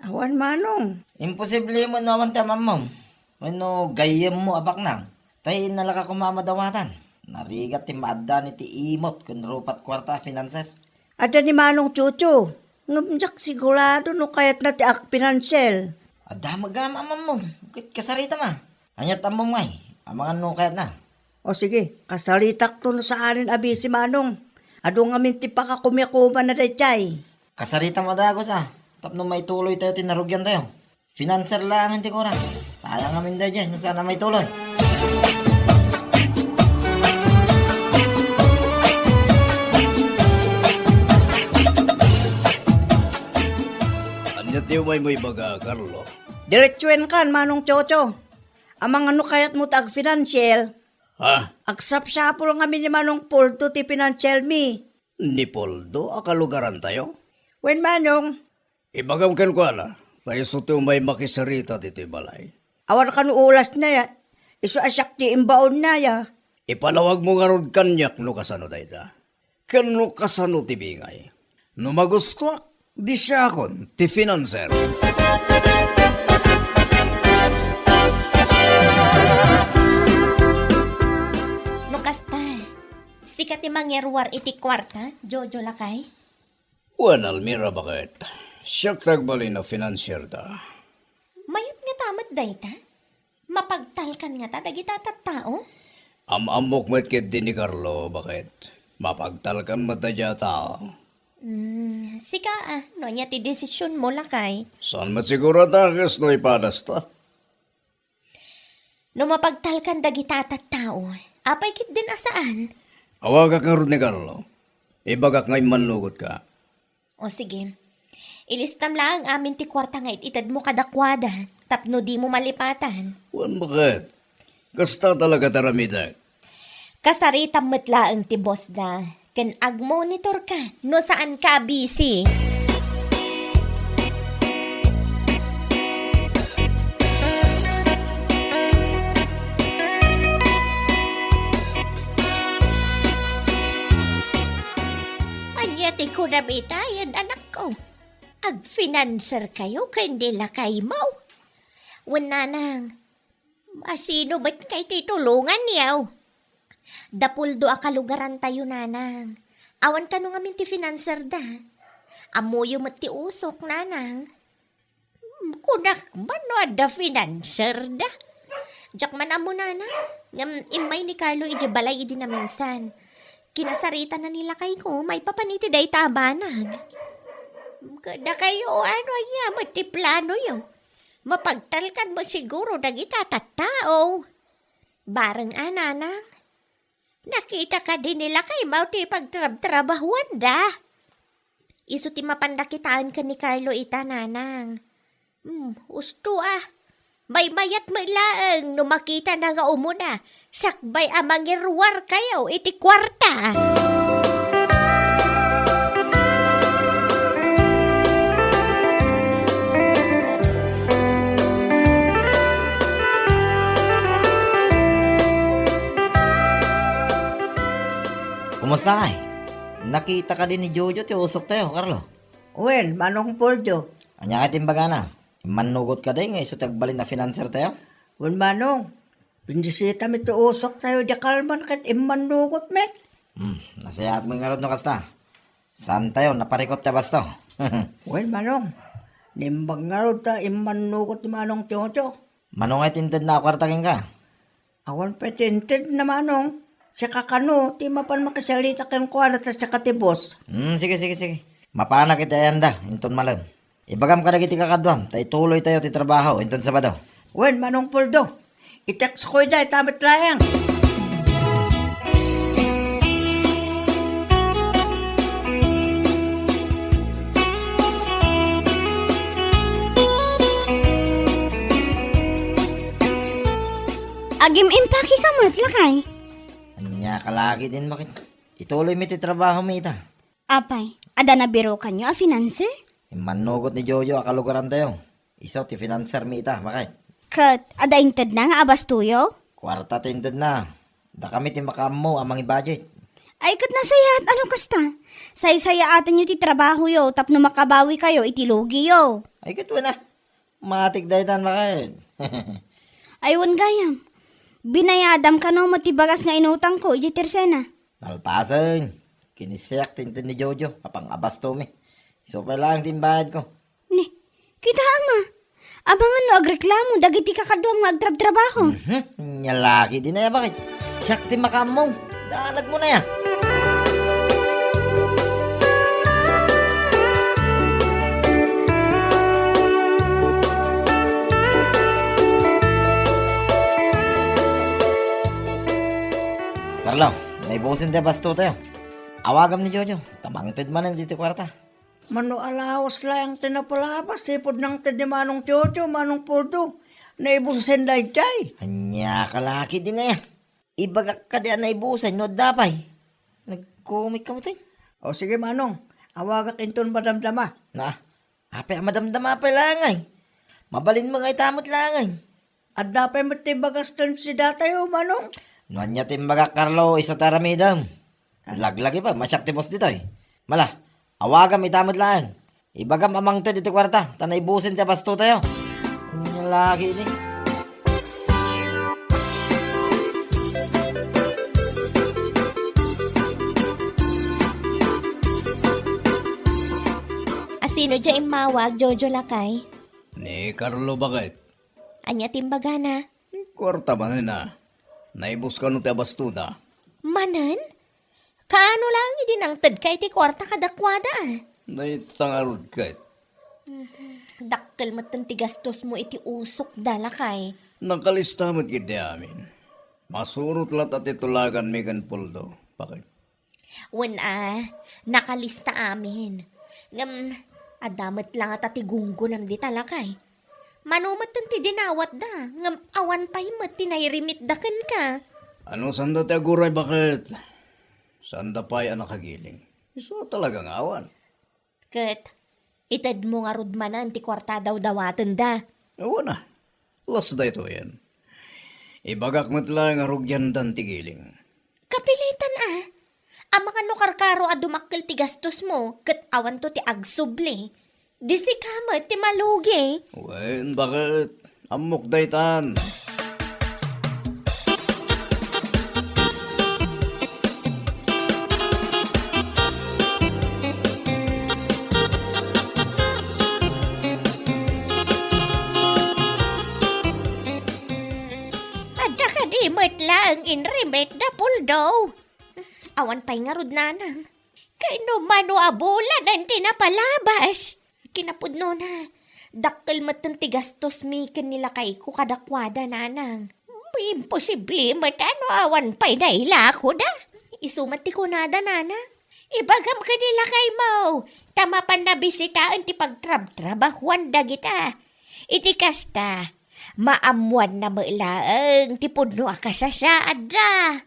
Awan manong. Imposible mo naman tamamom. Ano, gayem mo abak nang. Tayo nalaka kumamadawatan. Narigat ti maadda ni ti imot kung rupat kwarta financer. Ada ni Manong Chucho. Ngamjak sigurado no kayat na ti ak financial. Adda magama amam mo. Kasarita ma. Anyat amom ngay. Amangan no kayat na. O sige, kasalitak to no sa anin abi si Manong. Ado nga minti pa ka kumikuma na dechay. Kasarita mo dagos ah. Tapno may tuloy tayo tinarugyan tayo. Financer lang hindi ko rin. Sayang amin da dyan. Sana may tuloy. Anya tiyo may baga, Carlo. Diretsuen kan Manong Chocho. Amang ano kayat mo tag financial. Ha? Agsapsapol nga ni Manong Porto ti financial mi. Ni Poldo, akalugaran tayo? Wen Manong, Ibagam kan ko na, tayo suto may makisarita dito balay. awan ka no ulas na ya. Isu asyak ti imbaon na ya. Ipalawag mo nga ron kanyak no kasano dayta. Kano kasano ti bingay. No magusto, di siya akon, ti financer. Lukasta, sikat ti mangyarwar iti kwarta, Jojo lakay. Wan Almira bakit? Siyak tagbali na financier ta. Mayot nga tamat dayta. Mapagtalkan nga ta, dagita tattao. Amok met kit din ni Carlo, bakit? Mapagtalkan matadya tao. Sika no niya ti desisyon mo lakay. Saan matsiguro takas no ipadas ta? No mapagtalkan dagita tattao, apay kit din asaan. Awagak nga ron ni Carlo. Ibagak nga imanlugot ka. O sige. Ilistam lang amin ti kwarta nga ititad mo kadakwada. Tapno di mo malipatan. Wan bakit? Kasta talaga taramidag. Kasaritam matlaang ti boss da. Ken ag-monitor ka. No saan ka busy. Anyati ko na bitayan, anak ko. Ag-financer kayo, kandila kay mo. Wala nang, masino ba't kay titulungan yaw? Dapuldo akalugaran tayo, nanang. Awan ka nung amin ti financer da. Amuyo mat ti usok, nanang. Kunak mano da financer da. Jak man amo, nanang. Ngam imay ni Carlo ije balay idi na minsan. Kinasarita na nila kay ko, may papaniti day tabanag. Kada kayo, ano niya, matiplano yun. Mapagtalkan mo siguro nang itatatao. Bareng ananang, nakita ka din nila kay Mauti pagtrabahuan da. Isu ti mapandakitaan ka ni Carlo ita, nanang. Usto may mayat malaang no makita na nga umuna. Sakbay amang irwar kayo iti kwarta. Kumusta ka? Nakita ka din ni Jojo ti usok tayo, Carlo. Wen, Manong Poldo. Anya ka timbaga na. Manugot ka din, iso tagbalin na financer tayo. Wen, Manong. Pindisita mi to usok tayo di kalman kat imanugot met. Nasayat mo nga rin no kasta. Saan tayo, naparikot tayo basto. Wen, Manong. Nimbag nga rin ta imanugot ni Manong Tiyotyo. Manong ay tinted na kwartagin ka. Awan pa tinted na Manong. Sa kakano, ti mapan makasalita kang kwala ta sa katibos. Sige. Mapana kita yan da, inton malam. Ibagam ka na kiti kakadwam, tay tuloy tayo ti trabaho, inton Sabado. Wen, Manong Poldo. Iteks ko day, tamat layang. Agim impaki ka mo't lakay. Anya kalaki din bakit? Ituloy mi ti trabaho mi ita. Apay, ada na biro kanyo a financer? Manugot ni Jojo akalugaran tayo. Isaw ti financer mi ita, bakit? Kat, ada inted na nga abas tuyo? Kwarta tinted na. Da kami ti makamo amang i-budget. Ay, kat nasayat, ano kasta? Say-saya atan nyo ti trabaho yo, tapno makabawi kayo, itilugi yo. Ay katwa na. Matik daytan bakit? Aywan gayam. Binayadam ka no matibagas nga inutang ko, iti tersena. Nalpasan. Kinisiyak tinted ni Jojo. Kapang abas to mi. So pa lang timbahad ko. Ni, kita ama. Abangan no agreklamo, dagiti kakadwang magtrab-trabaho. Nyalaki din na ya bakit? Siyak ti makamo. Daanag mo na ya. Carlo, may busin tayo basto tayo. Awagam ni Jojo. Tamangtid man ang dito kwarta. Mano alawas lang tinapalabas, sipod ng tid ni Manong Tiyotyo, Manong Poldo. Naibusin day chay. Anya kalaki din na ya. Ibagak ka diyan na ibusan, no dapay. Nag-comic ka mo tayo. O sige Manong, awagak inton madamdama. Na, apay madamdama pa langay. Mabalin mo nga itamot langay. At dapat matibagas kan si datayo, Manong. Nuan niya timbaga Carlo isa taramidam. Laglagi pa, masyak tipos dito eh. Mala, awagam itamot lang. Ibagam amang te dito kwarta, tanay busin te basto tayo. Ang lagi ni. Asino dya imawag, Jojo Lakay? Ni Carlo bakit? Anya timbaga na. Kwarta ba na? Naibus ka no ti abastuda. Manan? Kaano lang idinangtad kay ti kwarta kadakwada ah. Naitangarod ka. Dakkel matan ti gastos mo iti usok dalakay. Nakalistamat kita amin. Masurot lang at itulagan Megan Poldo. Bakit? Nakalista amin. Adamat lang at atigunggo nam di talakay. Manumat ti dinawat da. Awan pa'y mat tinayrimit da ken ka. Ano sanda ti aguray bakit? Sanda pa'y anak kagiling. Iso talagang awan. Ket, itad mo nga rudmanan ti kwarta daw dawatan da. Awan na. Las da ito yan. Ibagak mo't lang arugyan dan tigiling. Kapilitan Ang mga nukarkaro a dumakkel ti gastos mo, ket awan to ti agsubli. Di si kamat ti malugi. Wen, bakit? Amok daytan. Ada ka di met lang inrimit da puldo. Awan pa'y nga rod nanang. Kay no mano abulan ang tinapalabas. Kinapudno na. Dakkel matan ti gastos mi kanila kay ko kadakwada nanang. Imposible matano awan pa'y naila ako da. Isumat ti kunada nana. Ibagam kanila kay mo. Tama pa na bisita ti pagtrab-trabahuan da kita. Iti kasta. Maamuan na mailaang ti pudno akasasaad da.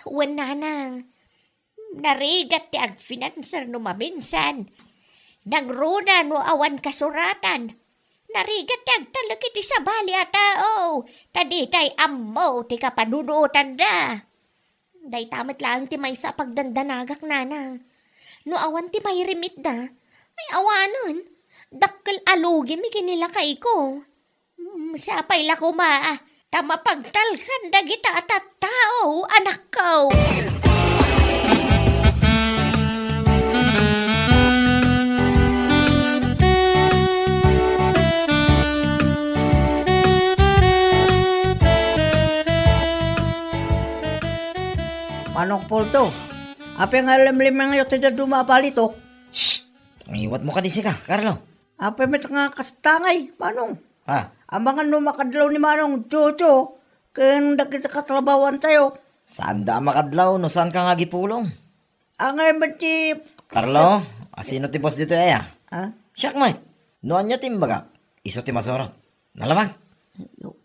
Wan nanang. Narigat ti agfinanser no maminsan. Nangruna no awan kasuratan. Narigat ti agtalag iti sabali a tao. Taditay ammo ti kapanunuotan da. Day tamat lang ti may sa pagdandanagak nanang. No awan ti may rimit da. Ay awanon. Dakkel alugi mi kinila kay ko. Sapay la ko tama pagtalkan da kita at tao anak ko. Manong Poldo, apa nga limang yung tidak dumapalitok? Shh! Iwat mo ka di ka, Carlo. Apa met nga kastangay, Manong? Ha? Ang mga numakadlaw ni Manong Jojo, kaya nakita katrabawan tayo. Saan da makadlaw? No saan ka nga gipulong? Ang ay mati... Carlo, asino ti boss dito aya? Ha? Siyak mo noan niya timbaga. Iso ti masorot. Nalamang.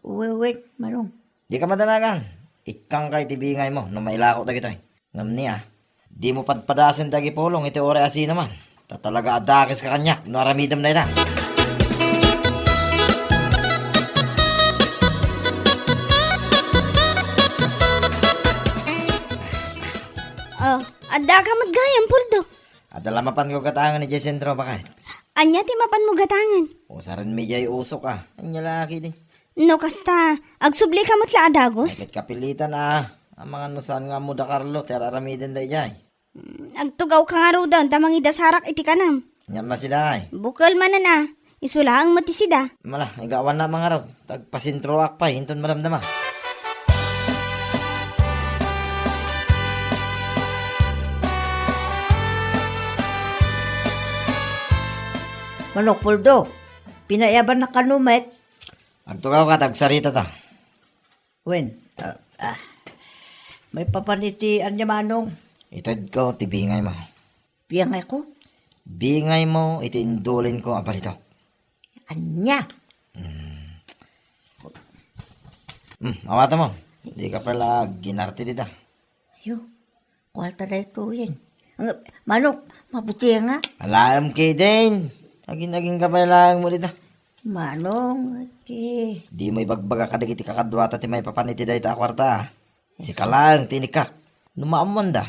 Wait, Manong. Di ka madanagan. Ikang kay tibingay mo no mailako da gitoy. Ngam niya. Di mo padpadasin da gipulong iti ore asino man. Tatalaga adakis ka kanyak no aramidam na ita. Ada ka magayang, Puldo. Adalamapan ko katangan ni Jesentro bakit? Anya ti mapan mo gatangan. Usaran mi jay usok Anya laki din. No kasta, agsubli ka matla adagos. Kahit kapilitan Ang mga nusan nga mo da Carlo, teraramidin da jay. Agtugaw ka nga raw doon, tamang idasarak iti kanam. Nya masida Bukal manan isulaang matisida. Mala, igawan na mga raw. Tagpasintroak pa, hinton maramdama. Manong Poldo, pinayaban na kanumet. Agtugaw ka, tagsarita ta. Wen, may papanitian niya, Manong. Itad ko, tibingay mo. Piyangay ko. Bingay mo, itiindulin ko ang palito. Anya. Awata mo. Di ka pala ginarti dita. Yo, kwalta na ito yan. Manong, mabuti nga. Alam kay din. Naging kapalang mo dita. Manong, ati. Di mo ibagbaga ka dagiti kakadwata ti may papaniti da ita kwarta. Si kalang tinikak. Numaamon da.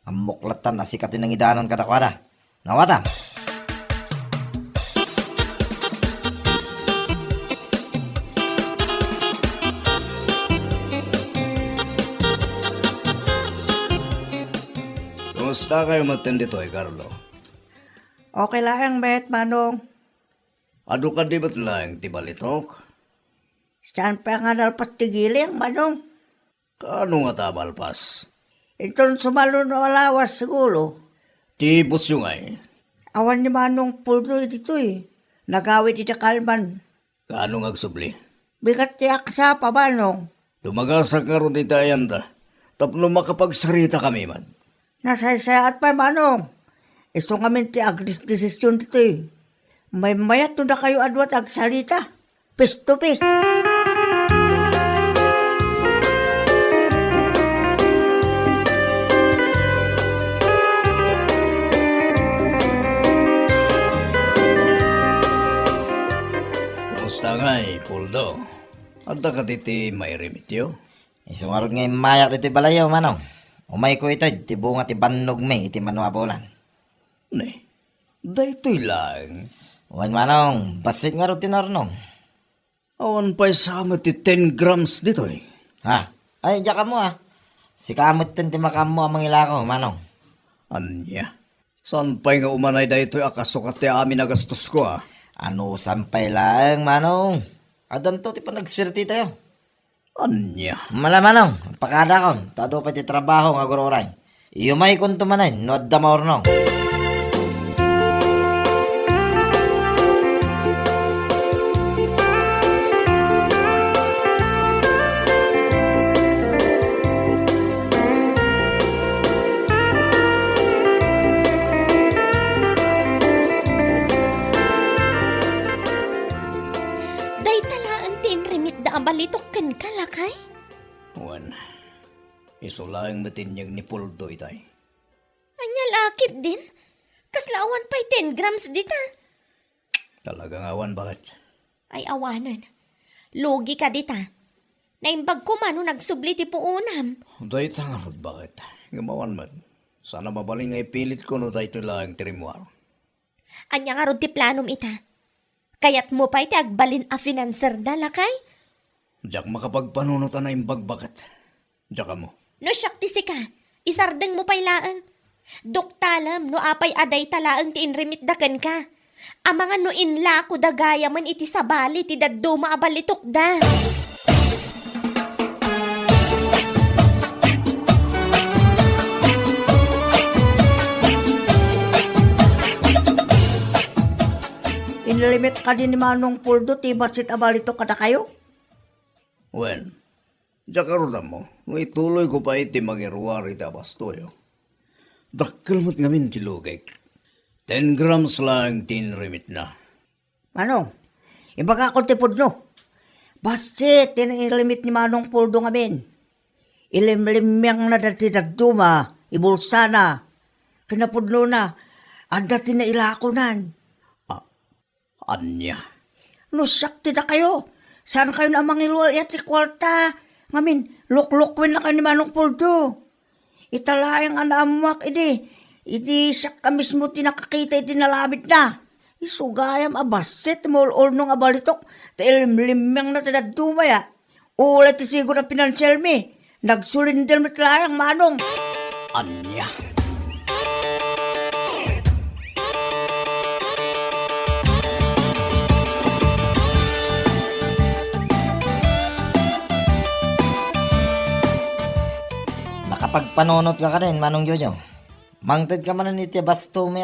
Amuklatan na sikatin ng idanan kadakwada. Nawata. Kumusta kayo matindito Carlo? Okay lang, bet, Manong. Ado ka di ba't lang tibalitok? Saan pa nga nalpas tigiling, Manong? Kaano nga tabalpas? Ito sumalo na alawas siguro. Tipos yung ay. Awan ni Manong Poldo dito Nagawit iti kalman. Kaano nga agsubli? Bigat tiyak sa pa, Manong. Dumagasak nga ron iti ayanda. Tapno makapagsarita kami man. Nasaya at pa, manong. Isto kami ti agris desisyon dito eh. May mayat to na kayo adwat agsalita. Face to face. Kumusta nga Puldo? Adda ka diti may remityo? Isungarod nga mayak dito balayaw, manong. Umay ko ito, ti bunga ti bannog may, iti manuabolan. Ne, daytoy lang. Wan manong, basit nga rin tinarnong. Awan pa'y sama ti 10 grams dito eh. Ha? Ay, diya ka mo Si kamot tin ti makam mo ang mga ilako, manong. Anya, saan pa'y nga umanay daytoy akasukat ti amin na gastos ko Ano sampay lang, manong. Adan to, ti pa nagswerte tayo. Anya, Mala manong, pakada kon, tado pa ti trabaho nga guroray. Iyo may kun tumanay, no adda maornong. Day talaan tin remit da abalitok ken kalakay. wan. Isulaing matinyag ni Puldo itay. Anya lakit din. Kaslaawan pa'y 10 grams dita. Talagang awan bakit? Ay awanan. Lugi ka dita. Naimbag ko man nagsubli ti puunam. Day tangarod bakit? Gumawan man. Sana mabaling nga ipilit ko no daytoy lang tirimuar. Anya nga ron ti planom ita. Kayat mo pa'y ti agbalin a financer da lakay. Diyak makapagpanunutan na imbag bakit? Diyak mo. No siyak ti sika. Isardeng mo pa'y laan. Doktalam no apay aday talaang ti inrimit daken ka. Ang mga no inla ko dagaya man iti sabali ti daddo maabalitok da. Inlimit ka din ni Manong Puldo, ti basit abalito kada kayo? Wen, diyak karoon mo. Nung ituloy ko pa iti magiruwari ta bastoyo. Dakkel mo't ngamin ti lugay. 10 grams lang tinrimit na. Manong, ibaga ko ti Pudno. Basit, tinilimit ni Manong Puldo ngamin. Ilimlimyang na dati dagduma, ibulsa na. Kinapudno na, adati na ilakonan. Anya. No, sakti na kayo. Saan kayo na mangiluwal yat si kwarta? Ngamin, luklukwin na kayo ni Manong Puldo. Italayang anamuak, Idi sak ka mismo tinakakita itinalabit na. Isugayam abasit mo nung abalitok. Tailimlimyang na tinadumaya. Ulit isigo na pinansyal mi. Nagsulindel mitlayang manong. Anya. Nakapagpanunot ka rin, manong Jojo. Mangtid ka man ni ti basto mo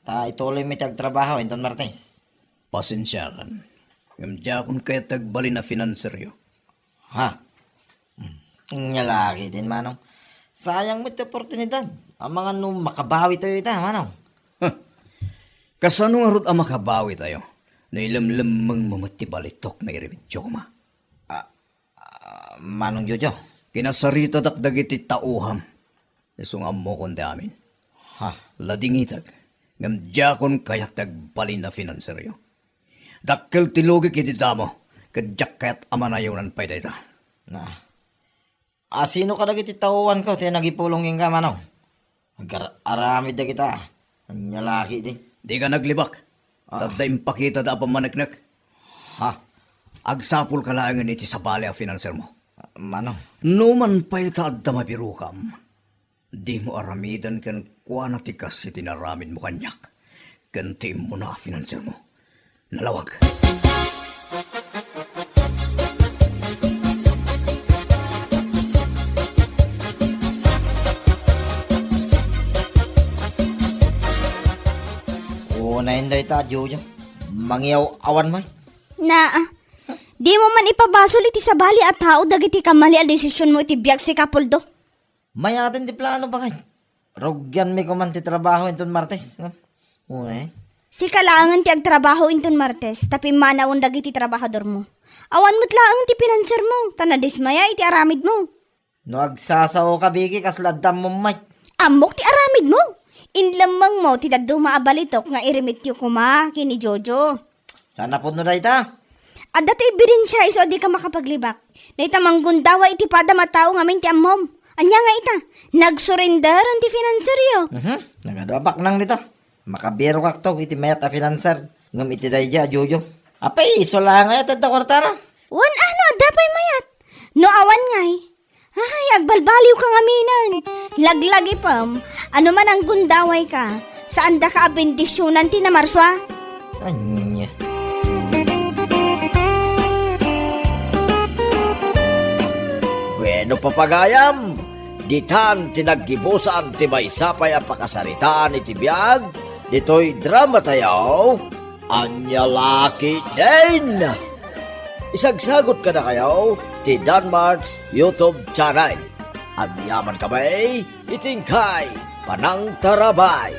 Ta ituloy mi tagtrabaho, Inton Martes. Pasensya kan. Ngamdya akong kaya tagbali na finanseryo. Ha? Nga lagi din, manong. Sayang mo iti oportunidad. Ang mga nung makabawi tayo ita, manong. Kasano nga rod ang makabawi tayo? Na ilamlamang mamatibalitok na irimidyo ko ma. Manong Jojo. Kinasarita dakdag iti tauham. Isong amo kon amin. Ha? Ladingitag. Ngamdya kon kaya tagbali na finanseryo. Dakkel tilugi kiti damo. Kadyak kaya't amanayonan pa ita. Na. Sino ka dagiti tauwan ko? Tiyan nagipulongin ka, manong. Aramid na kita. Anya laki din. Di ka naglibak. Tadda impakita da pa manaknak. Ha? Agsapul ka lang iti sa bali a finanser mo. Manong. Numan pa itaad da mapirukam. Di mo aramidan kan kuana tikas iti naramid mo kanyak. Kanti mo na finanser mo. Nalawag. Na hindi ta, Jojo. Mangyaw awan mo. Na, di mo man ipabasol iti sabali at tao dagiti kamali a desisyon mo iti biyak si Kapuldo. Mayatin di plano ba kayo? Rugyan mi ko man ti trabaho inton Martes. Ngam. Uy. Si kalangan ti agtrabaho inton Martes, tapi manaon dagiti trabahador mo. Awan mo't laang ti pinanser mo, tanadismaya iti aramid mo. No agsasaw ka bigi kas laddam mo may. Amok ti aramid mo. Inlamang mo ti daddo maabalitok nga irimityo kuma kini Jojo. Sana po no dayta. At dati ebidensya iso di ka makapaglibak. Naita manggundawa iti pada matao ngamin ti ammom. Anya nga ita, nagsurrender ang ti finanseryo. Nagadabak nang dito. Makabiro kak to iti mayat a financer. Ngam iti dayja Jojo. Apay iso lang ay tadda kwartara. Wan ano, dapay mayat. No awan ngay. Ay, agbalbaliw ka ngaminan. Laglagi pam, ano man ang gundaway ka, saan da ka abendisyonan ti na marswa? Anya. Bueno papagayam, ditan tinaggibusan ti maysapay ang pakasaritaan iti biyag, dito'y drama tayaw, anya laki din. Isagsagot ka na kayo, ti Danmarks YouTube channel. At yaman kamay, itingkay, panang tarabay.